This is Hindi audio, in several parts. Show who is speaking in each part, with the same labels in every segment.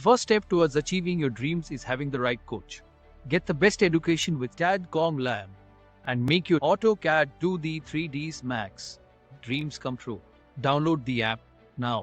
Speaker 1: first step towards achieving your dreams is having the right coach. Get the best education with CAD/COM Lab and make your AutoCAD 2D 3Ds Max dreams come true. Download the app now.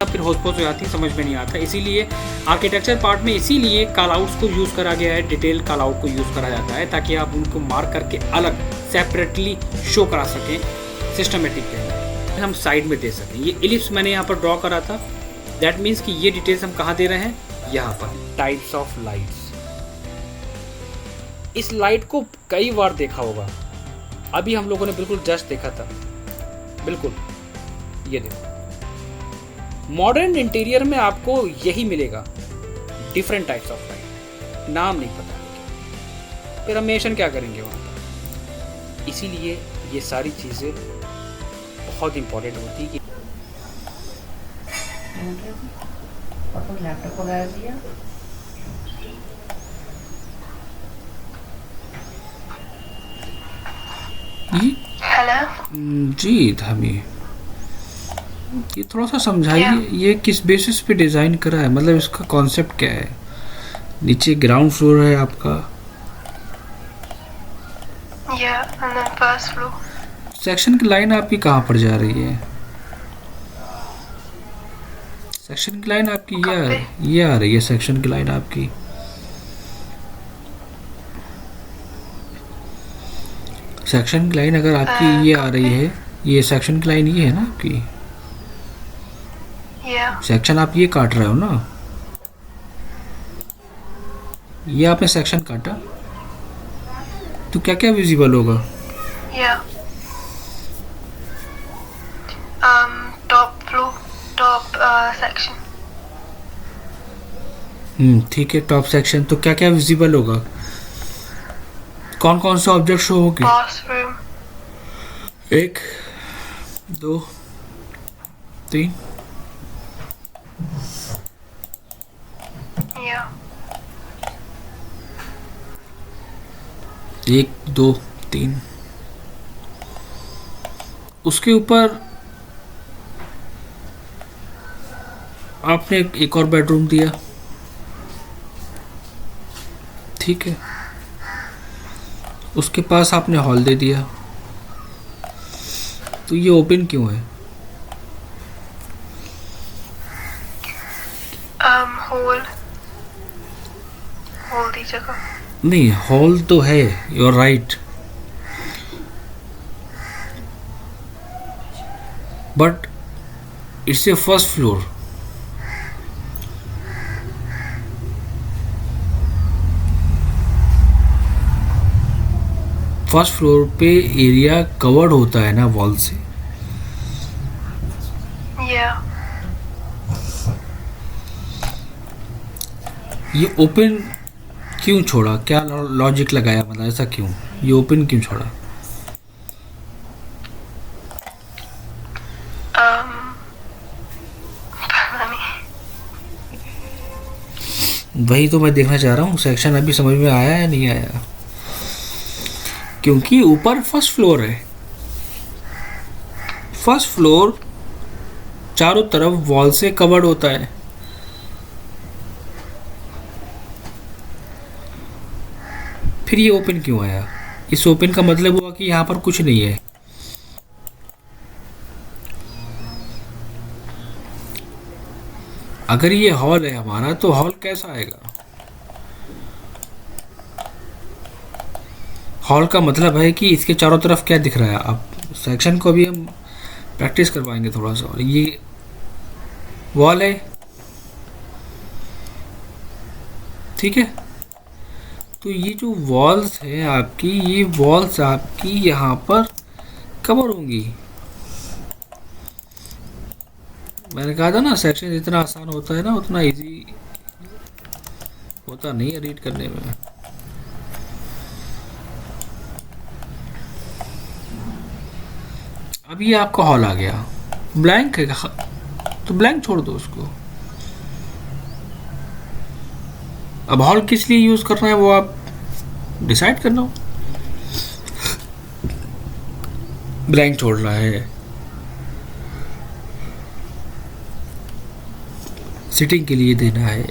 Speaker 2: फिर होच-पोच हो जाती है, समझ में नहीं आता। इसीलिए आर्किटेक्चर पार्ट में इसीलिए कॉल आउट्स को यूज़ करा गया है, डिटेल कॉल आउट को यूज़ करा जाता है ताकि आप उनको मार्क करके अलग सेपरेटली शो करा सकें सिस्टमेटिक वे, हम साइड में दे सकें। ये इलिप्स मैंने यहाँ पर ड्रॉ करा था, दैट मीन्स कि ये डिटेल्स हम कहाँ दे रहे हैं, यहाँ पर। टाइप्स ऑफ लाइट्स, इस लाइट को कई बार देखा होगा, अभी हम लोगों ने बिल्कुल जस्ट देखा था, बिल्कुल ये देखो। मॉडर्न इंटीरियर में आपको यही मिलेगा, डिफरेंट टाइप्स ऑफ लाइट, नाम नहीं पता है, फिर हम मेंशन क्या करेंगे वहाँ पर। इसीलिए ये सारी चीज़ें बहुत इंपॉर्टेंट होती है।
Speaker 3: लैपटॉप वगैरह दिया
Speaker 2: हेलो जी धामी, ये थोड़ा सा समझाइए, ये किस बेसिस पे डिज़ाइन करा है, मतलब इसका कॉन्सेप्ट क्या है। नीचे ग्राउंड फ्लोर है आपका,
Speaker 3: and then first floor.
Speaker 2: Section की लाइन आपकी कहाँ पर जा रही है? सेक्शन की लाइन आपकी ये आ रही है, सेक्शन की लाइन आपकी। सेक्शन की लाइन अगर आपकी ये आ रही है, ये सेक्शन की लाइन ये है ना आपकी, सेक्शन आप ये काट रहे हो ना, ये आपने सेक्शन काटा, तो क्या क्या विजिबल होगा?
Speaker 3: Top floor, top section.
Speaker 2: ठीक है, टॉप सेक्शन, तो क्या क्या विजिबल होगा? कौन कौन सा ऑब्जेक्ट शो होगी?
Speaker 3: बाथरूम,
Speaker 2: 1 2 3 1 2 3। उसके ऊपर आपने एक और बेडरूम दिया, ठीक है, उसके पास आपने हॉल दे दिया, तो ये ओपन क्यों है?
Speaker 3: हॉल दी जगह
Speaker 2: नहीं, हॉल तो है, you are right, but it's a first floor. First floor पे एरिया कवर्ड होता है ना वॉल से। ये ओपन क्यों छोड़ा? क्या लॉजिक लगाया, मतलब ऐसा क्यों, ये ओपन क्यों छोड़ा? वही तो मैं देखना चाह रहा हूँ, सेक्शन अभी समझ में आया या नहीं आया? क्योंकि ऊपर फर्स्ट फ्लोर है, फर्स्ट फ्लोर चारों तरफ वॉल से कवर्ड होता है, फिर ये ओपन क्यों आया? इस ओपन का मतलब हुआ कि यहाँ पर कुछ नहीं है। अगर ये हॉल है हमारा, तो हॉल कैसा आएगा? हॉल का मतलब है कि इसके चारों तरफ क्या दिख रहा है। अब सेक्शन को भी हम प्रैक्टिस करवाएंगे थोड़ा सा। और ये वॉल है, ठीक है, तो ये जो वॉल्स हैं आपकी, ये वॉल्स आपकी यहाँ पर कवर होंगी। मैंने कहा था ना सेक्शन जितना आसान होता है ना उतना इजी होता नहीं है रीड करने में। अब ये आपका हॉल आ गया, ब्लैंक है तो ब्लैंक छोड़ दो उसको। अब हॉल किस लिए यूज करना है वो आप डिसाइड करना हो। ब्लैंक छोड़ना है, सिटिंग के लिए देना है।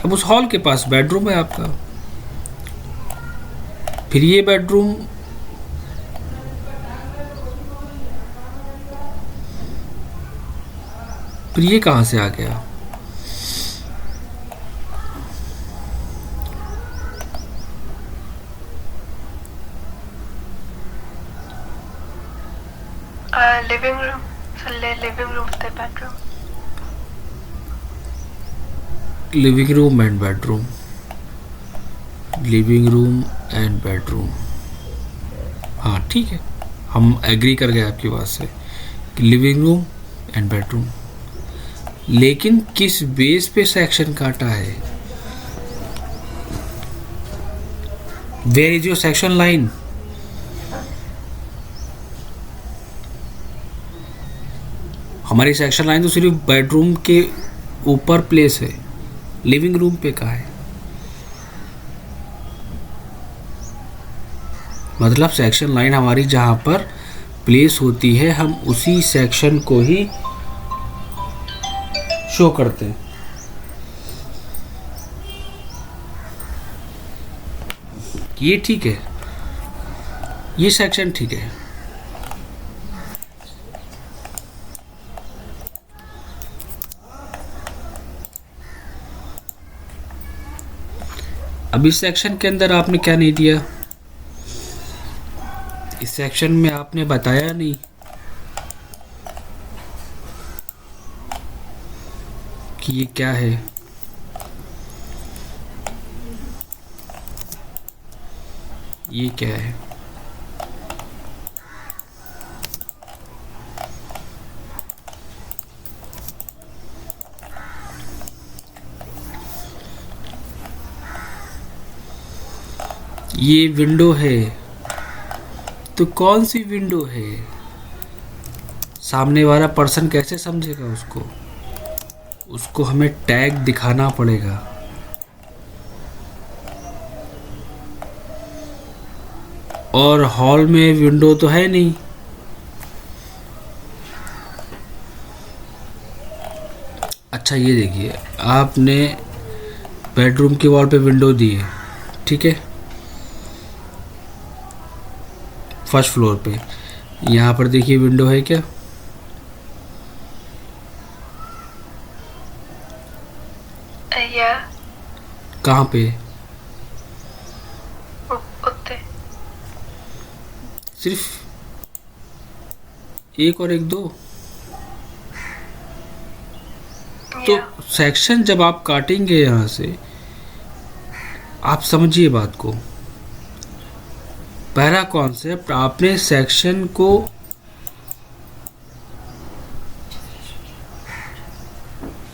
Speaker 2: अब उस हॉल के पास बेडरूम है आपका, फिर ये बेडरूम फिर ये कहां से आ गया?
Speaker 3: Living room. So living room to bedroom.
Speaker 2: Living room and bedroom, living room and bedroom. हाँ ठीक है, हम एग्री कर गए आपकी बात से कि लिविंग रूम एंड बेडरूम। लेकिन किस बेस पे सेक्शन काटा है? Where is your section line? हमारी सेक्शन लाइन तो सिर्फ बेडरूम के ऊपर प्लेस है, लिविंग रूम पे कहाँ है? मतलब सेक्शन लाइन हमारी जहां पर प्लेस होती है हम उसी सेक्शन को ही शो करते हैं। ये ठीक है, ये सेक्शन ठीक है। अब इस सेक्शन के अंदर आपने क्या नहीं दिया? इस सेक्शन में आपने बताया नहीं कि ये क्या है। ये क्या है? ये विंडो है, तो कौन सी विंडो है? सामने वाला पर्सन कैसे समझेगा उसको? उसको हमें टैग दिखाना पड़ेगा। और हॉल में विंडो तो है नहीं, अच्छा ये देखिए, आपने बेडरूम की वॉल पे विंडो दी है, ठीक है, फर्स्ट फ्लोर पे। यहाँ पर देखिए विंडो है क्या? कहाँ पे?
Speaker 3: उत्ते।
Speaker 2: सिर्फ एक और एक दो? तो सेक्शन जब आप काटेंगे यहाँ से, आप समझिए बात को। पहला कॉन्सेप्ट, आपने सेक्शन को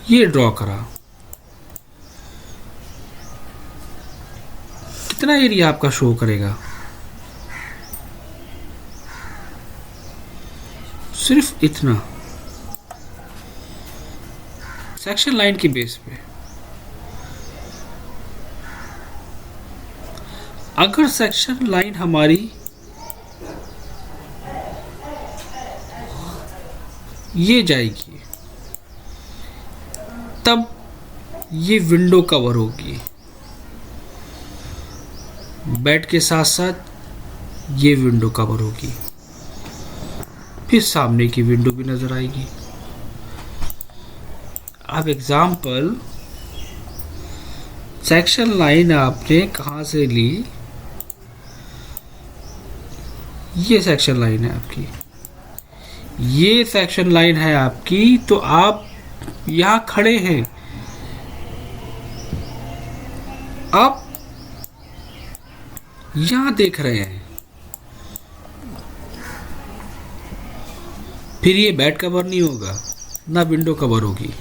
Speaker 2: ये ड्रॉ करा, कितना एरिया आपका शो करेगा? सिर्फ इतना, सेक्शन लाइन की बेस पे। अगर सेक्शन लाइन हमारी ये जाएगी, तब ये विंडो कवर होगी, बेड के साथ साथ ये विंडो कवर होगी, फिर सामने की विंडो भी नजर आएगी। अब एग्जाम्पल, सेक्शन लाइन आपने कहाँ से ली? ये सेक्शन लाइन है आपकी, ये सेक्शन लाइन है आपकी, तो आप यहां खड़े हैं। आप यहां देख रहे हैं, फिर ये बेड कवर नहीं होगा, ना विंडो कवर होगी।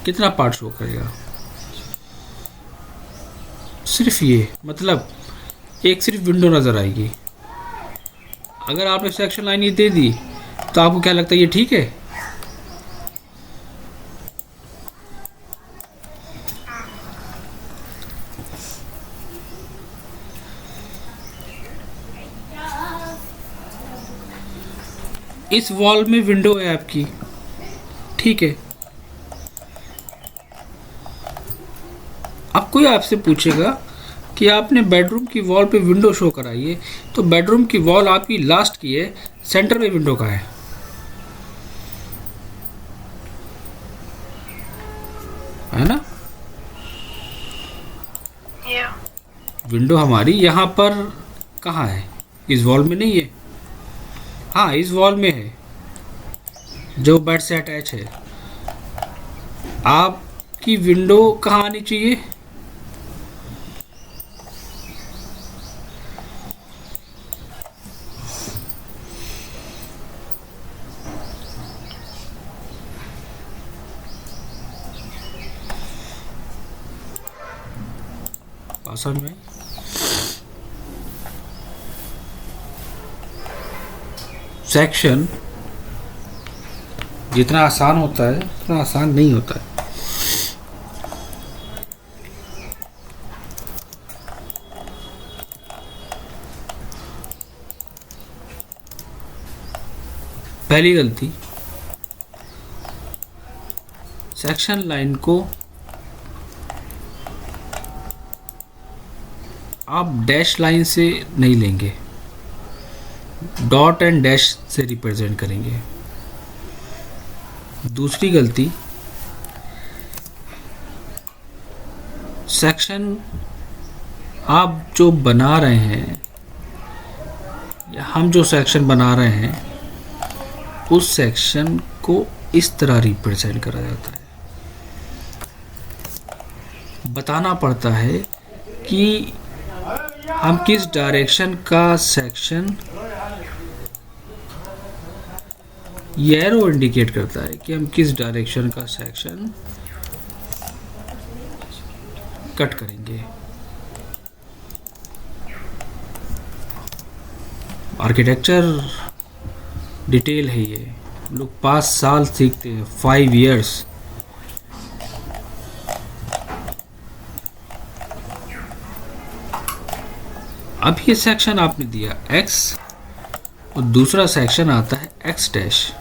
Speaker 2: कितना पार्ट शो करेगा? सिर्फ ये, मतलब एक सिर्फ विंडो नज़र आएगी। अगर आपने सेक्शन लाइन ये दे दी तो आपको क्या लगता है ये ठीक है? इस वॉल में विंडो है आपकी, ठीक है। अब कोई आपसे पूछेगा कि आपने बेडरूम की वॉल पे विंडो शो कराई है, तो बेडरूम की वॉल आपकी लास्ट की है, सेंटर में विंडो का है ना?
Speaker 3: Yeah.
Speaker 2: विंडो हमारी यहाँ पर कहाँ है? इस वॉल में नहीं है। हाँ, इस वॉल में है, जो बेड से अटैच है। आपकी विंडो कहाँ आनी चाहिए? आसान में सेक्शन जितना आसान होता है उतना आसान नहीं होता है। पहली गलती, सेक्शन लाइन को आप डैश लाइन से नहीं लेंगे, डॉट एंड डैश से रिप्रेजेंट करेंगे। दूसरी गलती, सेक्शन आप जो बना रहे हैं या हम जो सेक्शन बना रहे हैं उस सेक्शन को इस तरह रिप्रेजेंट करा जाता है। बताना पड़ता है कि हम किस डायरेक्शन का सेक्शन, ये एरो इंडिकेट करता है कि हम किस डायरेक्शन का सेक्शन कट करेंगे। आर्किटेक्चर डिटेल है ये, लोग 5 साल सीखते हैं, 5 इयर्स। अब ये सेक्शन आपने दिया x और दूसरा सेक्शन आता है x डैश।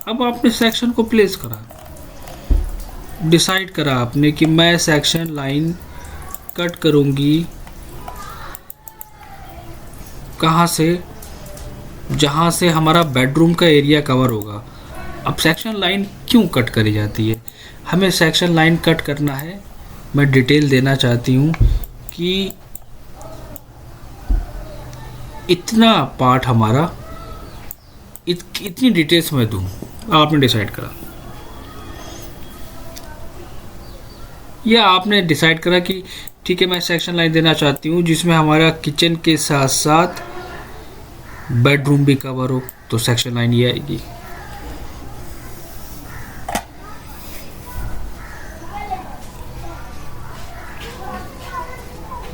Speaker 2: अब आपने सेक्शन को प्लेस करा, डिसाइड करा आपने कि मैं सेक्शन लाइन कट करूंगी कहाँ से? जहाँ से हमारा बेडरूम का एरिया कवर होगा। अब सेक्शन लाइन क्यों कट करी जाती है? हमें सेक्शन लाइन कट करना है, मैं डिटेल देना चाहती हूँ कि इतना पार्ट हमारा इतनी डिटेल्स मैं दूँ। आपने डिसाइड करा, या आपने डिसाइड करा कि ठीक है मैं सेक्शन लाइन देना चाहती हूँ जिसमें हमारा किचन के साथ साथ बेडरूम भी कवर हो, तो सेक्शन लाइन ये आएगी।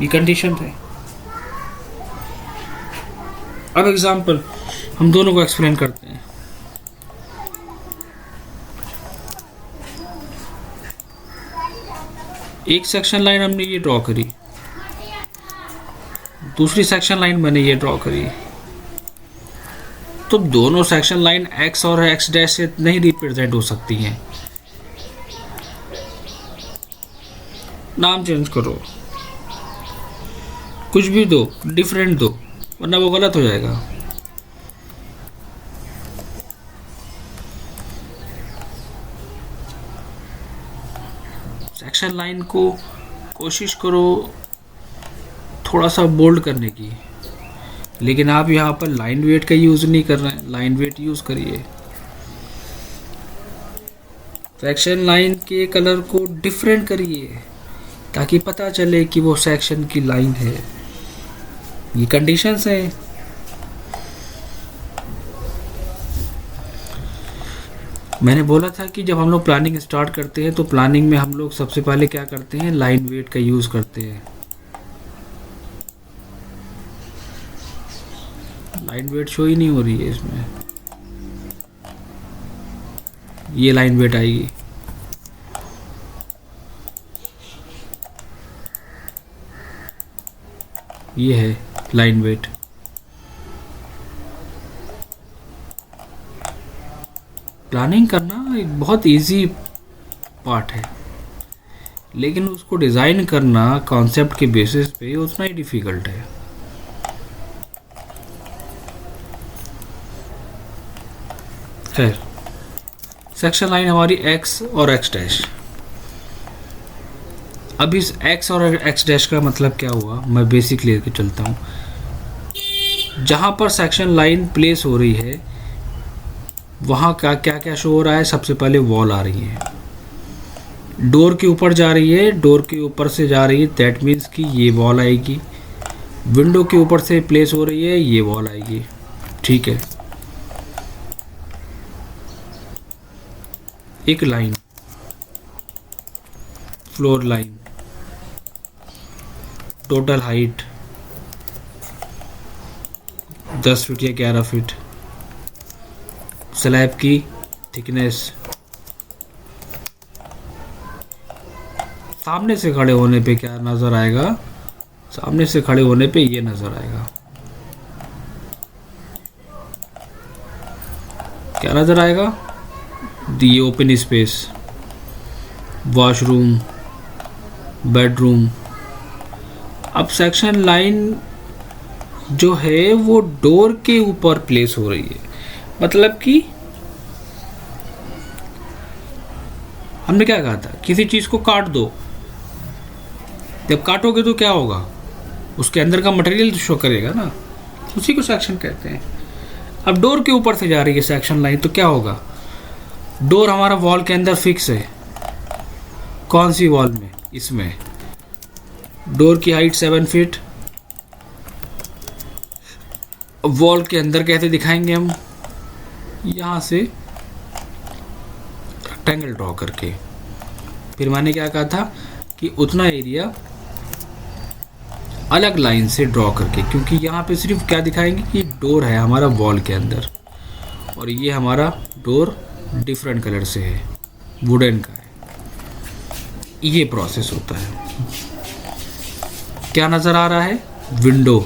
Speaker 2: ये कंडीशन है। अब एग्जांपल हम दोनों को एक्सप्लेन करते हैं। एक सेक्शन लाइन हमने ये ड्रॉ करी, दूसरी सेक्शन लाइन मैंने ये ड्रॉ करी, तो दोनों सेक्शन लाइन x और x डैश से नहीं रिप्रेजेंट हो सकती हैं। नाम चेंज करो, कुछ भी दो, डिफरेंट दो, वरना वो गलत हो जाएगा। सेक्शन लाइन को कोशिश करो थोड़ा सा बोल्ड करने की, लेकिन आप यहाँ पर लाइन वेट का यूज़ नहीं कर रहे हैं। लाइन वेट यूज़ करिए। सेक्शन लाइन के कलर को डिफरेंट करिए ताकि पता चले कि वो सेक्शन की लाइन है। ये कंडीशंस हैं। मैंने बोला था कि जब हम लोग प्लानिंग स्टार्ट करते हैं तो प्लानिंग में हम लोग सबसे पहले क्या करते हैं, लाइन वेट का यूज़ करते हैं। लाइन वेट शो ही नहीं हो रही है इसमें, ये लाइन वेट आएगी। ये है लाइन वेट। प्लानिंग करना एक बहुत इजी पार्ट है, लेकिन उसको डिज़ाइन करना कॉन्सेप्ट के बेसिस पे उतना ही डिफ़िकल्ट है। खैर, सेक्शन लाइन हमारी एक्स और एक्स डैश। अब इस एक्स और एक्स डैश का मतलब क्या हुआ, मैं बेसिक लेके चलता हूँ। जहाँ पर सेक्शन लाइन प्लेस हो रही है वहाँ का क्या क्या शो हो रहा है। सबसे पहले वॉल आ रही है, डोर के ऊपर जा रही है, डोर के ऊपर से जा रही है, दैट मीन्स कि ये वॉल आएगी। विंडो के ऊपर से प्लेस हो रही है, ये वॉल आएगी। ठीक है, एक line, floor line, total height 10 feet या 11 फीट, स्लैब की थिकनेस, सामने से खड़े होने पे क्या नज़र आएगा, सामने से खड़े होने पे ये नज़र आएगा। क्या नज़र आएगा, दी ओपन स्पेस, वॉशरूम, बेडरूम। अब सेक्शन लाइन जो है वो डोर के ऊपर प्लेस हो रही है, मतलब कि हमने क्या कहा था, किसी चीज़ को काट दो। जब काटोगे तो क्या होगा, उसके अंदर का मटेरियल शो करेगा ना, उसी को सेक्शन कहते हैं। अब डोर के ऊपर से जा रही है सेक्शन लाइन, तो क्या होगा, डोर हमारा वॉल के अंदर फिक्स है। कौन सी वॉल में, इसमें। डोर की हाइट 7 फीट। वॉल के अंदर कैसे दिखाएंगे हम, यहाँ से रेक्टेंगल ड्रॉ करके। फिर मैंने क्या कहा था कि उतना एरिया अलग लाइन से ड्रॉ करके, क्योंकि यहाँ पे सिर्फ क्या दिखाएंगे कि डोर है हमारा वॉल के अंदर, और ये हमारा डोर डिफरेंट कलर से है, वुडन का है। ये प्रोसेस होता है। क्या नज़र आ रहा है, विंडो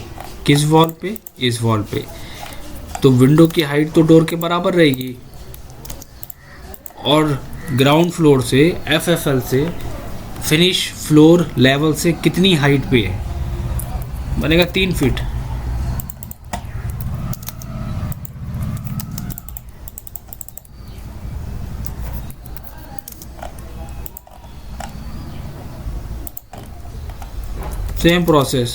Speaker 2: किस वॉल पे, इस वॉल पे, तो विंडो की हाइट तो डोर के बराबर रहेगी, और ग्राउंड फ्लोर से FFL से फिनिश फ्लोर लेवल से कितनी हाइट पे है, बनेगा 3 फीट। सेम प्रोसेस,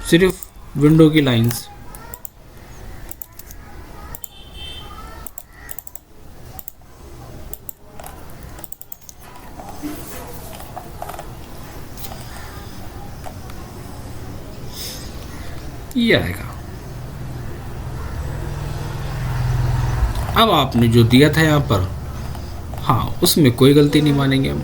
Speaker 2: सिर्फ विंडो की लाइंस। ये आएगा। अब आपने जो दिया था यहाँ पर, हाँ, उसमें कोई गलती नहीं मानेंगे हम।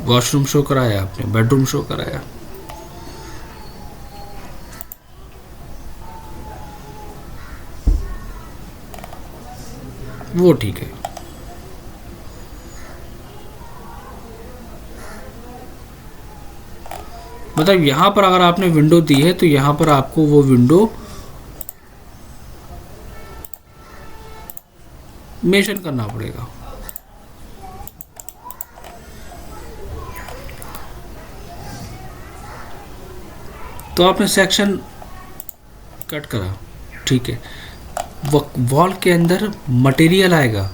Speaker 2: वॉशरूम शो कराया आपने, बेडरूम शो कराया, वो ठीक है। मतलब यहाँ पर अगर आपने विंडो दी है तो यहाँ पर आपको वो विंडो मेंशन करना पड़ेगा। तो आपने सेक्शन कट करा, ठीक है। वॉल के अंदर मटेरियल आएगा,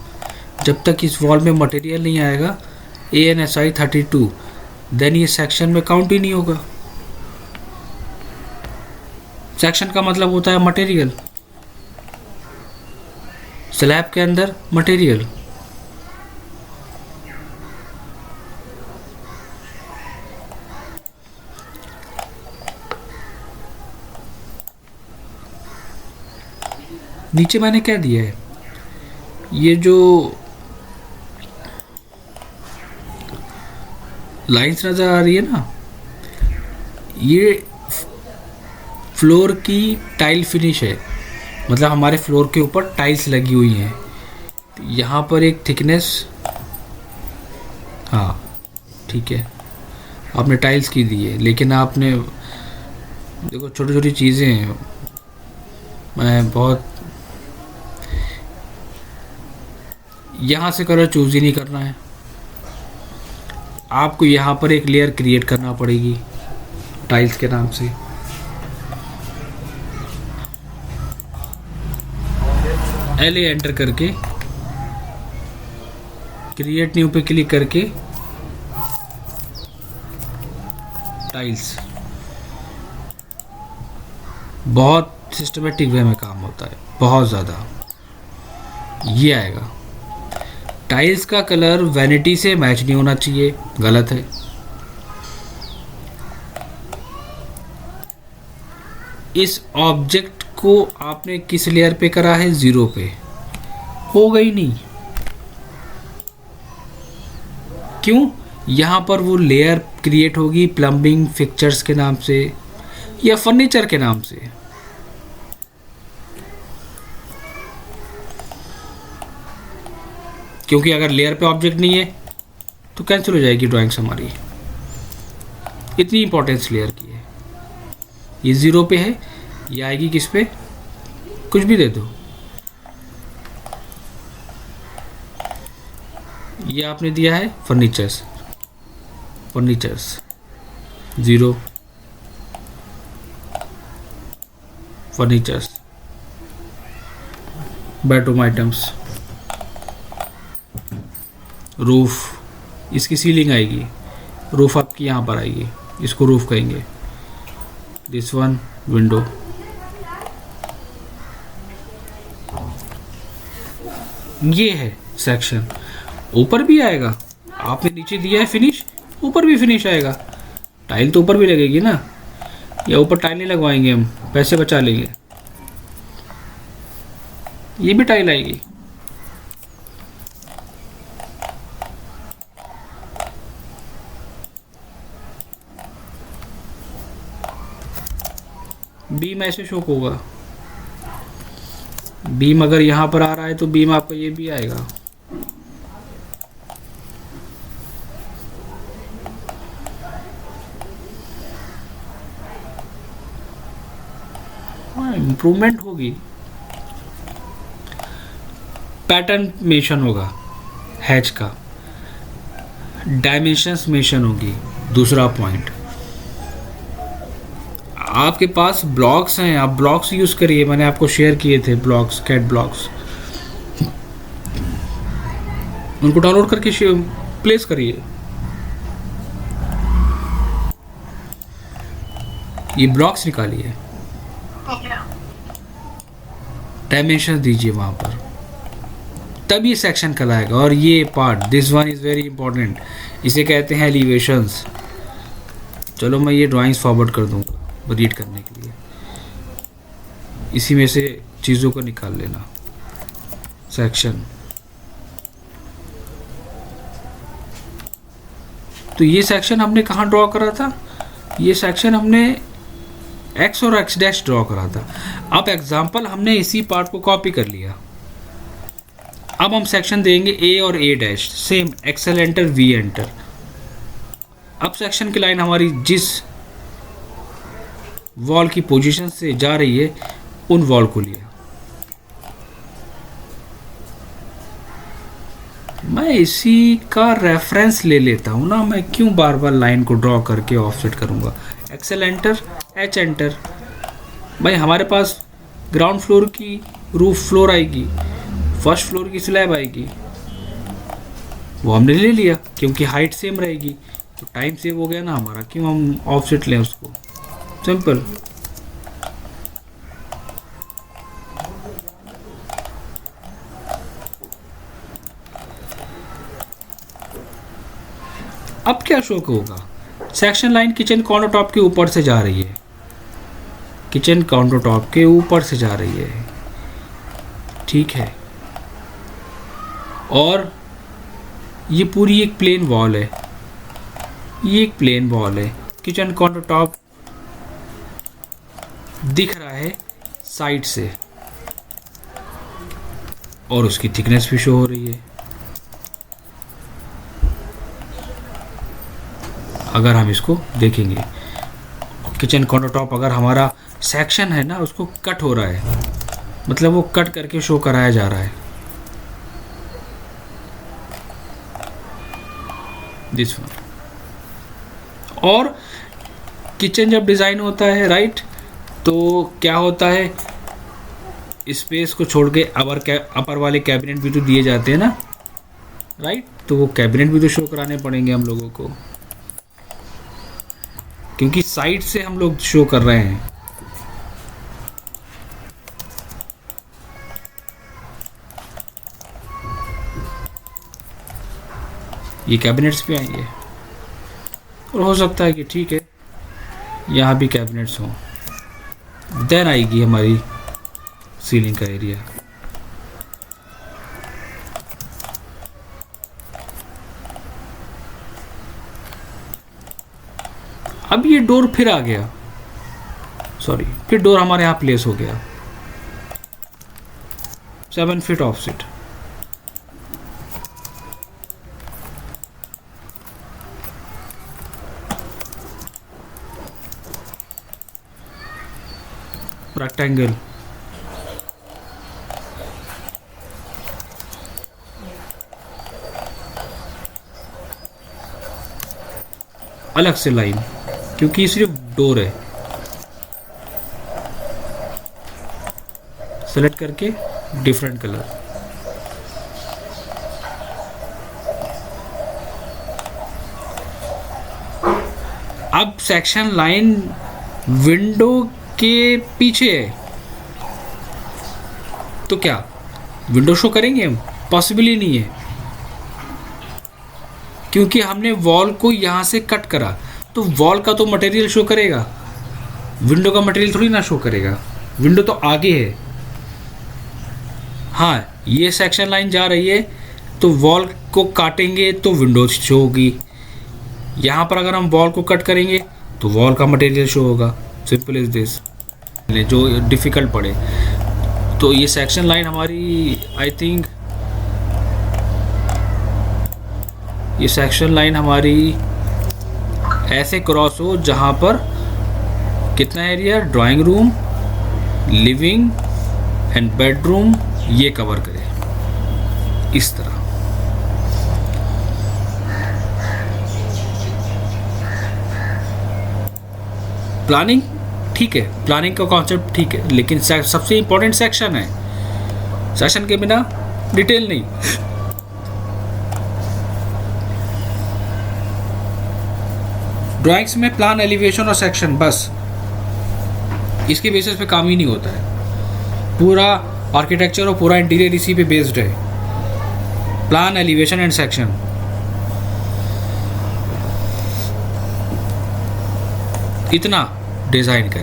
Speaker 2: जब तक इस वॉल में मटेरियल नहीं आएगा ANSI 32, देन ये सेक्शन में काउंट ही नहीं होगा। सेक्शन का मतलब होता है मटेरियल, स्लैब के अंदर मटेरियल। नीचे मैंने क्या दिया है, ये जो लाइंस नज़र आ रही है ना, ये फ्लोर की टाइल फिनिश है, मतलब हमारे फ्लोर के ऊपर टाइल्स लगी हुई हैं। यहाँ पर एक थिकनेस, हाँ ठीक है, आपने टाइल्स की दी है, लेकिन आपने देखो छोटी छोटी चीज़ें हैं, मैं बहुत यहाँ से कलर चूज़ ही नहीं करना है, आपको यहाँ पर एक लेयर क्रिएट करना पड़ेगी टाइल्स के नाम से। LA एंटर करके क्रिएट न्यू पे क्लिक करके टाइल्स, बहुत सिस्टमेटिक वे में काम होता है, बहुत ज़्यादा। ये आएगा, टाइल्स का कलर वैनिटी से मैच नहीं होना चाहिए, गलत है। इस ऑब्जेक्ट को आपने किस लेयर पे करा है, 0 पे, हो गई नहीं। क्यों? यहाँ पर वो लेयर क्रिएट होगी प्लम्बिंग फिक्चर्स के नाम से या फर्नीचर के नाम से। क्योंकि अगर लेयर पे ऑब्जेक्ट नहीं है तो कैंसिल हो जाएगी ड्राइंग्स हमारी, इतनी इंपॉर्टेंस लेयर की है। ये 0 पे है, ये आएगी किस पे, कुछ भी दे दो। ये आपने दिया है furnitures, furnitures 0, furnitures, bedroom items, roof, इसकी सीलिंग आएगी, रूफ आपकी यहाँ पर आएगी, इसको रूफ कहेंगे। दिस वन विंडो, ये है सेक्शन। ऊपर भी आएगा, आपने नीचे दिया है फिनिश, ऊपर भी फिनिश आएगा। टाइल तो ऊपर भी लगेगी ना, या ऊपर टाइल नहीं लगवाएंगे हम, पैसे बचा लेंगे। ये भी टाइल आएगी। बीम ऐसे शो होगा, बीम अगर यहाँ पर आ रहा है तो बीम आपका ये भी आएगा। इम्प्रूवमेंट होगी, पैटर्न मेंशन होगा, हैच का डायमेंशंस मेंशन होगी। दूसरा पॉइंट, आपके पास ब्लॉक्स हैं, आप ब्लॉक्स यूज़ करिए, मैंने आपको शेयर किए थे ब्लॉक्स, कैट ब्लॉक्स, उनको डाउनलोड करके प्लेस करिए। ये ब्लॉक्स निकालिए, डायमेंशन दीजिए वहाँ पर, तब ये सेक्शन कहलाएगा। और ये part, this one is very important, इसे कहते हैं एलिवेशंस। चलो मैं ये ड्राइंग्स फॉरवर्ड कर दूँगा रीड करने के लिए, इसी में से चीज़ों को निकाल लेना। सेक्शन, तो ये सेक्शन हमने कहाँ ड्रॉ करा था, ये सेक्शन हमने x और x डैश ड्रॉ करा था। अब एग्जाम्पल हमने इसी पार्ट को कॉपी कर लिया, अब हम सेक्शन देंगे a और a dash, same Excel enter, v enter. अब सेक्शन की लाइन हमारी जिस वॉल की पोजीशन से जा रही है उन वॉल को लिया। मैं इसी का रेफरेंस ले लेता हूँ ना, मैं क्यों बार बार लाइन को ड्रॉ करके ऑफसेट करूँगा। Excel enter, H enter. भाई हमारे पास ग्राउंड फ्लोर की रूफ फ्लोर आएगी, फर्स्ट फ्लोर की स्लैब आएगी, वो हमने ले लिया क्योंकि हाइट सेम रहेगी, तो टाइम सेव हो गया ना हमारा, क्यों हम ऑफसेट लें उसको। सिंपल, अब क्या शो होगा? Section line kitchen counter top के ऊपर से जा रही है, किचन काउंटर टॉप के ऊपर से जा रही है, ठीक है। और ये पूरी एक प्लेन वॉल है, ये एक प्लेन वॉल है। किचन काउंटर टॉप दिख रहा है साइड से और उसकी थिकनेस भी शो हो रही है। अगर हम इसको देखेंगे, किचन काउंटर टॉप अगर हमारा सेक्शन है ना, उसको कट हो रहा है, मतलब वो कट करके शो कराया जा रहा है। This one. और किचन जब डिज़ाइन होता है राइट, तो क्या होता है, स्पेस को छोड़ के अपर वाले कैबिनेट भी तो दिए जाते हैं ना राइट, तो वो कैबिनेट भी तो शो कराने पड़ेंगे हम लोगों को, क्योंकि साइड से हम लोग शो कर रहे हैं। ये कैबिनेट्स भी आएंगे और हो सकता है कि ठीक है यहाँ भी कैबिनेट्स हों, देन आएगी हमारी सीलिंग का एरिया। अब ये डोर फिर आ गया, सॉरी, फिर डोर हमारे यहाँ प्लेस हो गया 7 फीट ऑफसेट। रेक्टेंगल, अलग से लाइन, क्योंकि ये सिर्फ डोर है। सेलेक्ट करके डिफरेंट कलर, अब सेक्शन लाइन विंडो के पीछे है, तो क्या विंडो शो करेंगे हम? पॉसिबल ही नहीं है, क्योंकि हमने वॉल को यहाँ से कट करा, तो वॉल का तो मटेरियल शो करेगा, विंडो का मटेरियल थोड़ी ना शो करेगा, विंडो तो आगे है। हाँ, ये सेक्शन लाइन जा रही है तो वॉल को काटेंगे तो विंडो शो होगी, यहाँ पर अगर हम वॉल को कट करेंगे तो वॉल का मटेरियल शो होगा। Simple is this. जो डिफ़िकल्ट पड़े, तो ये सेक्शन लाइन हमारी आई थिंक, ये सेक्शन लाइन हमारी ऐसे क्रॉस हो जहाँ पर कितना area, drawing room, living and bedroom ये कवर करे, इस तरह। प्लानिंग ठीक है, प्लानिंग का कॉन्सेप्ट ठीक है, लेकिन सबसे इंपॉर्टेंट सेक्शन है, सेक्शन के बिना डिटेल नहीं। ड्राइंग्स में प्लान, एलिवेशन और सेक्शन, बस इसके बेसिस पे काम ही नहीं होता है। पूरा आर्किटेक्चर और पूरा इंटीरियर इसी पे बेस्ड है, प्लान, एलिवेशन एंड सेक्शन। इतना डिज़ाइन का